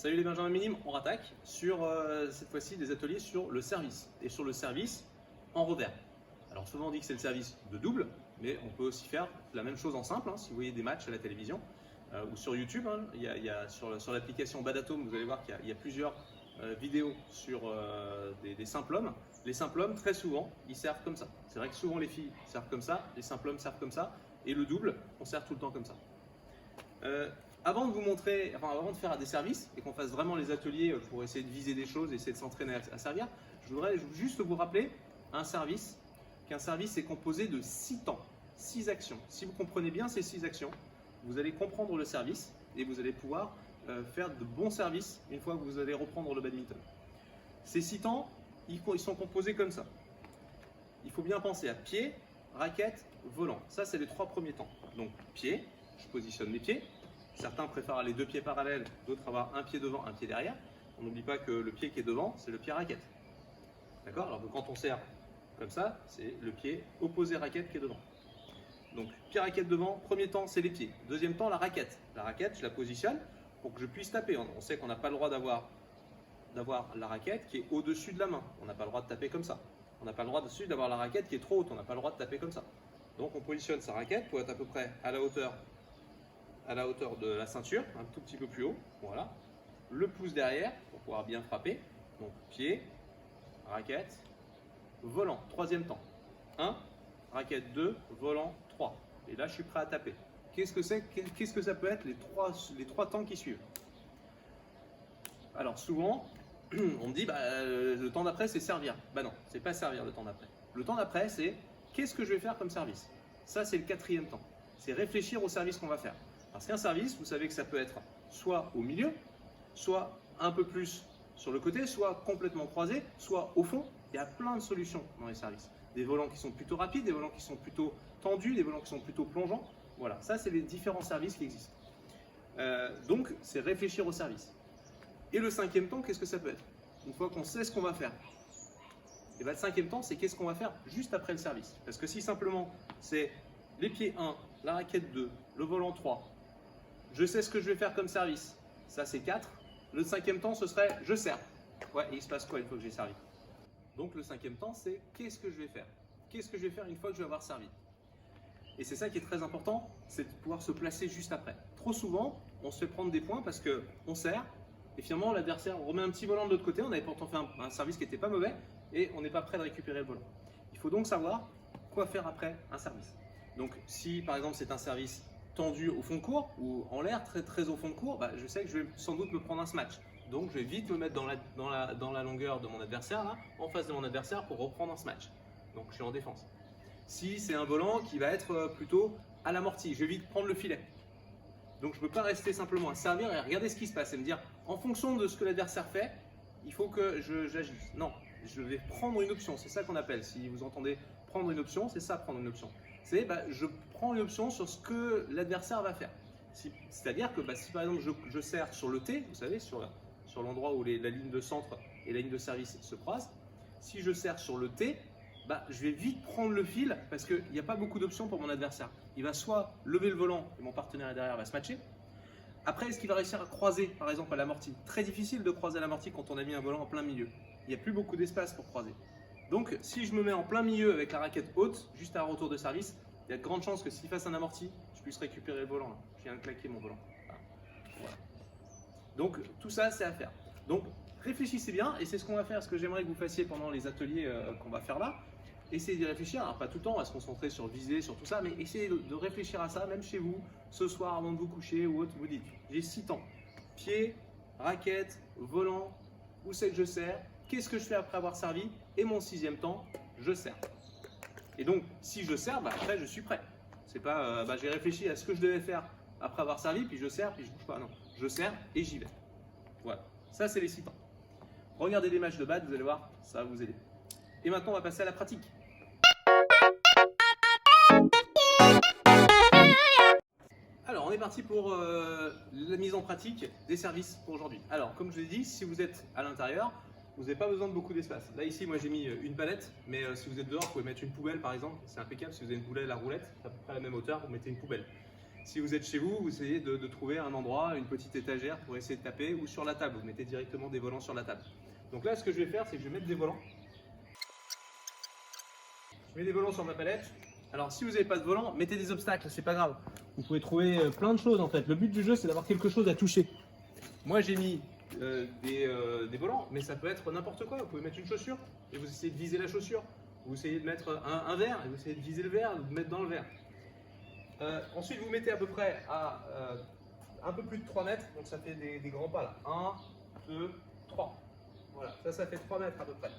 Salut les Benjamin Minimes, on rattaque sur cette fois-ci des ateliers sur le service et sur le service en revers. Alors souvent on dit que c'est le service de double, mais on peut aussi faire la même chose en simple, hein, si vous voyez des matchs à la télévision ou sur YouTube. Hein, sur l'application Badatome, vous allez voir qu'il y a plusieurs vidéos sur des simples hommes. Les simples hommes, très souvent, ils servent comme ça. C'est vrai que souvent les filles servent comme ça, les simples hommes servent comme ça, et le double, on sert tout le temps comme ça. Avant de vous montrer, avant de faire des services et qu'on fasse vraiment les ateliers pour essayer de viser des choses, essayer de s'entraîner à servir, je voudrais juste vous rappeler qu'un service est composé de 6 temps, 6 actions. Si vous comprenez bien ces 6 actions, vous allez comprendre le service et vous allez pouvoir faire de bons services une fois que vous allez reprendre le badminton. Ces 6 temps, ils sont composés comme ça. Il faut bien penser à pied, raquette, volant. Ça, c'est les 3 premiers temps. Donc pied, je positionne mes pieds. Certains préfèrent aller 2 pieds parallèles, d'autres avoir un pied devant, un pied derrière. On n'oublie pas que le pied qui est devant, c'est le pied raquette. D'accord? Alors que quand on sert comme ça, c'est le pied opposé raquette qui est devant. Donc pied raquette devant, premier temps c'est les pieds. Deuxième temps la raquette. La raquette, je la positionne pour que je puisse taper. On sait qu'on n'a pas le droit d'avoir la raquette qui est au-dessus de la main. On n'a pas le droit de taper comme ça. On n'a pas le droit dessus d'avoir la raquette qui est trop haute. On n'a pas le droit de taper comme ça. Donc on positionne sa raquette pour être à peu près à la hauteur de la ceinture, un tout petit peu plus haut, voilà. Le pouce derrière pour pouvoir bien frapper. Donc pied, raquette, volant, troisième temps. 1, raquette 2, volant 3. Et là je suis prêt à taper. Qu'est-ce que ça peut être les trois temps qui suivent? Alors souvent, on me dit le temps d'après c'est servir. Bah non, c'est pas servir le temps d'après. Le temps d'après c'est qu'est-ce que je vais faire comme service? Ça c'est le 4e temps. C'est réfléchir au service qu'on va faire. Parce qu'un service, vous savez que ça peut être soit au milieu, soit un peu plus sur le côté, soit complètement croisé, soit au fond. Il y a plein de solutions dans les services. Des volants qui sont plutôt rapides, des volants qui sont plutôt tendus, des volants qui sont plutôt plongeants. Voilà, ça c'est les différents services qui existent. Donc c'est réfléchir au service. Et le 5e temps, qu'est-ce que ça peut être? Une fois qu'on sait ce qu'on va faire, et bien le 5e temps, c'est qu'est-ce qu'on va faire juste après le service. Parce que si simplement c'est les pieds 1, la raquette 2, le volant 3, je sais ce que je vais faire comme service, ça c'est 4. Le 5e temps, ce serait je sers. Ouais, et il se passe quoi une fois que j'ai servi? Donc le 5e temps, c'est qu'est-ce que je vais faire? Qu'est-ce que je vais faire une fois que je vais avoir servi? Et c'est ça qui est très important, c'est de pouvoir se placer juste après. Trop souvent, on se fait prendre des points parce qu'on sert, et finalement l'adversaire remet un petit volant de l'autre côté, on avait pourtant fait un service qui n'était pas mauvais, et on n'est pas prêt de récupérer le volant. Il faut donc savoir quoi faire après un service. Donc si par exemple c'est un service tendu au fond de court ou en l'air très au fond de court, je sais que je vais sans doute me prendre un smash. Donc je vais vite me mettre dans la longueur de mon adversaire, là, en face de mon adversaire pour reprendre un smash. Donc je suis en défense. Si c'est un volant qui va être plutôt à l'amorti, je vais vite prendre le filet. Donc je ne peux pas rester simplement à servir et à regarder ce qui se passe et me dire en fonction de ce que l'adversaire fait, il faut que j'agisse. Non, je vais prendre une option, c'est ça qu'on appelle. Si vous entendez prendre une option, c'est ça prendre une option. C'est je prends une option sur ce que l'adversaire va faire. C'est-à-dire que si par exemple je sers sur le T, vous savez, sur l'endroit où la ligne de centre et la ligne de service se croisent, si je sers sur le T, je vais vite prendre le fil parce qu'il n'y a pas beaucoup d'options pour mon adversaire. Il va soit lever le volant et mon partenaire est derrière va se matcher. Après, est-ce qu'il va réussir à croiser par exemple à l'amorti? Très difficile de croiser à l'amorti quand on a mis un volant en plein milieu. Il n'y a plus beaucoup d'espace pour croiser. Donc, si je me mets en plein milieu avec la raquette haute, juste à un retour de service, il y a de grandes chances que s'il fasse un amorti, je puisse récupérer le volant. Là. Je viens de claquer mon volant. Voilà. Donc, tout ça, c'est à faire. Donc, réfléchissez bien, et c'est ce qu'on va faire, ce que j'aimerais que vous fassiez pendant les ateliers qu'on va faire là. Essayez d'y réfléchir, alors pas tout le temps à se concentrer sur viser, sur tout ça, mais essayez de réfléchir à ça, même chez vous, ce soir avant de vous coucher ou autre, vous dites, j'ai 6 temps. Pied, raquette, volant, où c'est que je sers, qu'est-ce que je fais après avoir servi, et mon 6e temps, je sers. Et donc, si je sers, après je suis prêt. C'est pas, j'ai réfléchi à ce que je devais faire après avoir servi, puis je sers, puis je bouge pas. Non, je sers et j'y vais. Voilà, ça c'est les 6 temps. Regardez les matchs de bad, vous allez voir, ça va vous aider. Et maintenant, on va passer à la pratique. Alors, on est parti pour la mise en pratique des services pour aujourd'hui. Alors, comme je vous l'ai dit, si vous êtes à l'intérieur, vous n'avez pas besoin de beaucoup d'espace. Là, ici, moi, j'ai mis une palette, mais si vous êtes dehors, vous pouvez mettre une poubelle, par exemple. C'est impeccable. Si vous avez une poubelle à roulette, c'est à peu près à la même hauteur, vous mettez une poubelle. Si vous êtes chez vous, vous essayez de trouver un endroit, une petite étagère pour essayer de taper, ou sur la table, vous mettez directement des volants sur la table. Donc là, ce que je vais faire, c'est que je vais mettre des volants. Je mets des volants sur ma palette. Alors si vous n'avez pas de volant, mettez des obstacles, c'est pas grave. Vous pouvez trouver plein de choses en fait. Le but du jeu, c'est d'avoir quelque chose à toucher. Moi j'ai mis des volants, mais ça peut être n'importe quoi. Vous pouvez mettre une chaussure et vous essayez de viser la chaussure. Vous essayez de mettre un verre et vous essayez de viser le verre, de mettre dans le verre. Ensuite vous mettez à peu près à un peu plus de 3 mètres, donc ça fait des grands pas là. 1, 2, 3. Voilà, ça fait 3 mètres à peu près.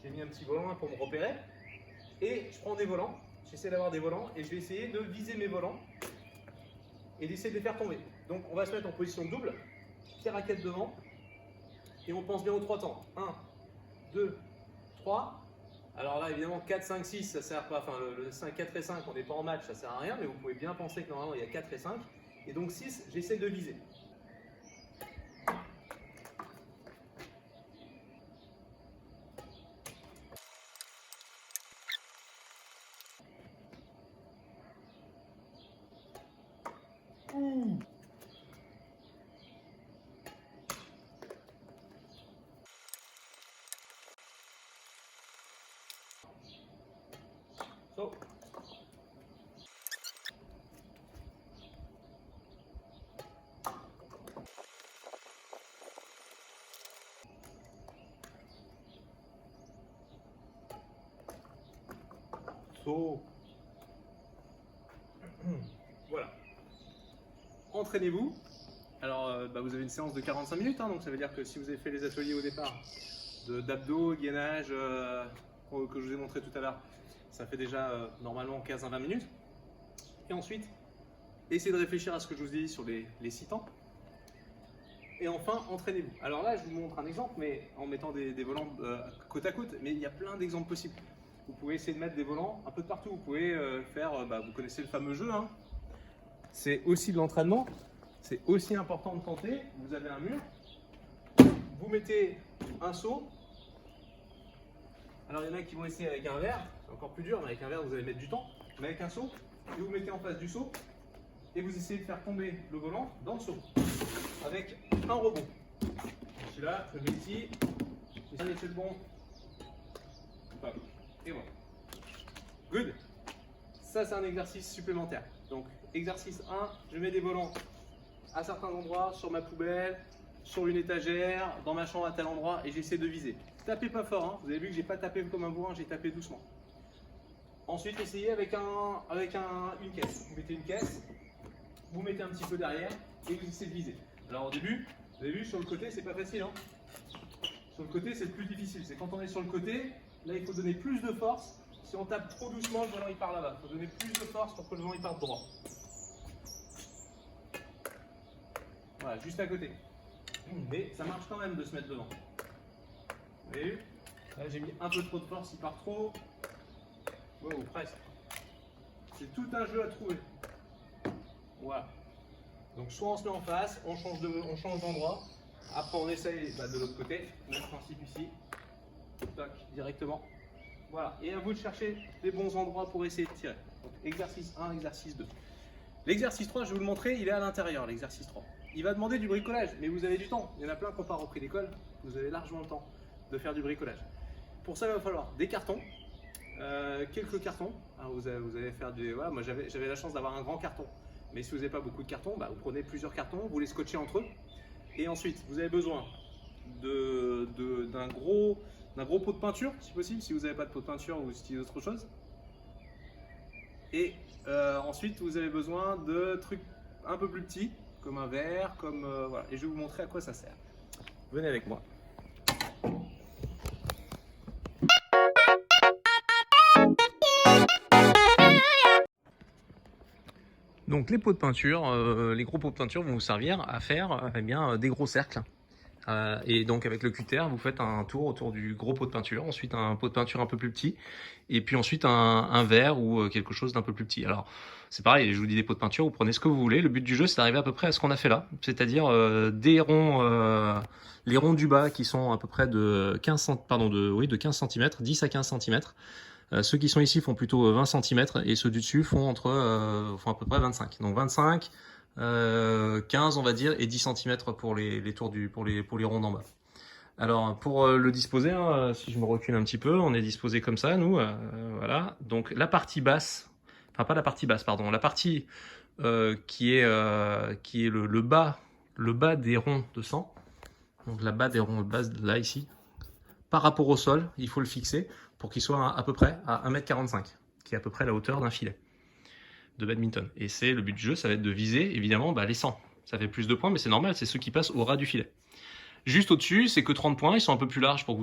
J'ai mis un petit volant pour me repérer. Et je prends des volants, j'essaie d'avoir des volants et je vais essayer de viser mes volants et d'essayer de les faire tomber. Donc on va se mettre en position double, pied raquette devant et on pense bien aux 3 temps. 1, 2, 3. Alors là évidemment 4, 5, 6 ça sert pas, enfin le 5, 4 et 5 on n'est pas en match, ça sert à rien, mais vous pouvez bien penser que normalement il y a 4 et 5. Et donc 6, j'essaie de viser. So. So. Voilà. Entraînez-vous. Alors, vous avez une séance de 45 minutes, hein, donc ça veut dire que si vous avez fait les ateliers au départ d'abdos, gainage, que je vous ai montré tout à l'heure, ça fait déjà normalement 15 à 20 minutes. Et ensuite, essayez de réfléchir à ce que je vous ai dit sur les 6 temps. Et enfin, entraînez-vous. Alors là, je vous montre un exemple, mais en mettant des volants côte à côte, mais il y a plein d'exemples possibles. Vous pouvez essayer de mettre des volants un peu de partout. Vous pouvez faire, vous connaissez le fameux jeu, hein. C'est aussi de l'entraînement. C'est aussi important de tenter. Vous avez un mur, vous mettez un seau. Alors il y en a qui vont essayer avec un verre, c'est encore plus dur, mais avec un verre vous allez mettre du temps. Mais avec un seau, et vous mettez en face du seau et vous essayez de faire tomber le volant dans le seau avec un rebond. Celui-là, je le mets ici, j'essaie c'est le bon. Hop. Et voilà. Good. Ça c'est un exercice supplémentaire. Donc exercice 1, je mets des volants à certains endroits, sur ma poubelle, sur une étagère, dans ma chambre à tel endroit, et j'essaie de viser. Tapez pas fort, hein. Vous avez vu que j'ai pas tapé comme un bourrin, j'ai tapé doucement. Ensuite, essayez avec une caisse. Vous mettez une caisse, vous mettez un petit peu derrière, et vous essayez de viser. Alors au début, vous avez vu, sur le côté, c'est pas facile, hein. Sur le côté, c'est le plus difficile. C'est quand on est sur le côté, là, il faut donner plus de force. Si on tape trop doucement, le volant il part là-bas. Il faut donner plus de force pour que le volant il parte droit. Voilà, juste à côté. Mais ça marche quand même de se mettre devant. Vous avez vu? Là j'ai mis un peu trop de force, il part trop. Wow, presque. C'est tout un jeu à trouver. Voilà. Donc soit on se met en face, on change d'endroit. Après on essaye de l'autre côté. Même principe ici. Tac, directement. Voilà. Et à vous de chercher les bons endroits pour essayer de tirer. Donc exercice 1, exercice 2. L'exercice 3, je vais vous le montrer, il est à l'intérieur, l'exercice 3. Il va demander du bricolage, mais vous avez du temps. Il y en a plein qui n'ont pas repris l'école. Vous avez largement le temps de faire du bricolage. Pour ça, il va falloir des cartons, quelques cartons. Alors vous allez faire du... Voilà, moi, j'avais la chance d'avoir un grand carton. Mais si vous n'avez pas beaucoup de cartons, vous prenez plusieurs cartons, vous les scotchez entre eux. Et ensuite, vous avez besoin d'un gros pot de peinture, si possible. Si vous n'avez pas de pot de peinture, vous utilisez autre chose. Et ensuite, vous avez besoin de trucs un peu plus petits, comme un verre, voilà. Et je vais vous montrer à quoi ça sert. Venez avec moi. Donc les pots de peinture, les gros pots de peinture vont vous servir à faire des gros cercles. Et donc avec le cutter, vous faites un tour autour du gros pot de peinture, ensuite un pot de peinture un peu plus petit, et puis ensuite un verre ou quelque chose d'un peu plus petit. Alors c'est pareil, je vous dis des pots de peinture, vous prenez ce que vous voulez. Le but du jeu, c'est d'arriver à peu près à ce qu'on a fait là, c'est-à-dire des ronds, les ronds du bas qui sont à peu près de 15 cm, 10 à 15 cm. Ceux qui sont ici font plutôt 20 cm et ceux du dessus font à peu près 25. Donc 25, 15 on va dire, et 10 cm pour les tours pour les ronds d'en bas. Alors pour le disposer, hein, si je me recule un petit peu, on est disposé comme ça, nous, voilà. Donc la partie basse, enfin pas la partie basse, pardon, la partie qui est le bas des ronds de 100, donc la bas des ronds, base là ici, par rapport au sol, il faut le fixer pour qu'il soit à peu près à 1,45 m, qui est à peu près la hauteur d'un filet de badminton. Et c'est le but du jeu, ça va être de viser évidemment les 100. Ça fait plus de points, mais c'est normal, c'est ceux qui passent au ras du filet. Juste au-dessus, c'est que 30 points, ils sont un peu plus larges pour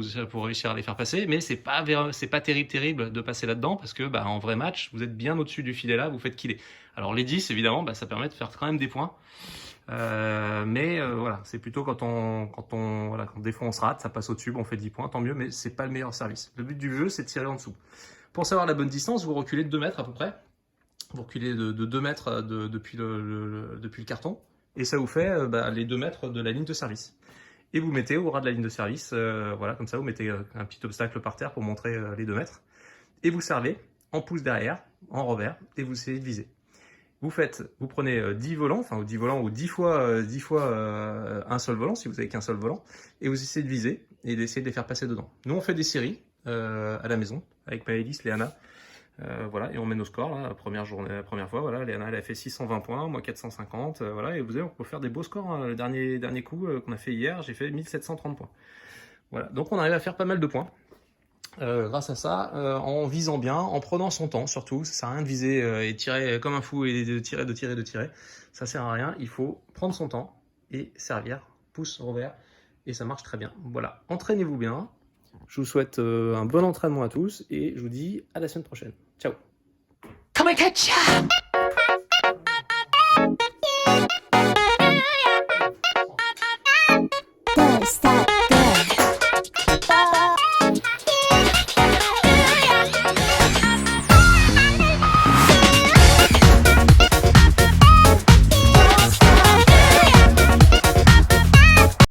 réussir à les faire passer, mais c'est pas terrible de passer là-dedans parce que en vrai match, vous êtes bien au-dessus du filet là, vous faites killer. Alors les 10, évidemment, ça permet de faire quand même des points, mais voilà, c'est plutôt quand des fois on se rate, ça passe au-dessus, on fait 10 points, tant mieux, mais c'est pas le meilleur service. Le but du jeu, c'est de tirer en dessous. Pour savoir la bonne distance, vous reculez de 2 mètres à peu près. Vous reculez de 2 mètres depuis le carton, et ça vous fait les 2 mètres de la ligne de service. Et vous mettez au ras de la ligne de service, voilà, comme ça, vous mettez un petit obstacle par terre pour montrer les 2 mètres. Et vous servez en pouce derrière, en revers, et vous essayez de viser. Vous prenez 10 volants, enfin 10 volants ou 10 fois un seul volant, si vous avez qu'un seul volant, et vous essayez de viser et d'essayer de les faire passer dedans. Nous, on fait des séries à la maison, avec Maëlys, Léana, voilà, et on met nos scores, là, la première fois, voilà, Léana, elle a fait 620 points, moi 450, voilà, et vous savez, on peut faire des beaux scores, hein. Le dernier coup qu'on a fait hier, j'ai fait 1730 points. Voilà, donc on arrive à faire pas mal de points. Grâce à ça, en visant bien, en prenant son temps surtout, ça sert à rien de viser et tirer comme un fou et de tirer, ça sert à rien, il faut prendre son temps et servir, pouce, revers, et ça marche très bien. Voilà, entraînez-vous bien, je vous souhaite un bon entraînement à tous et je vous dis à la semaine prochaine. Ciao. Come and catch ya!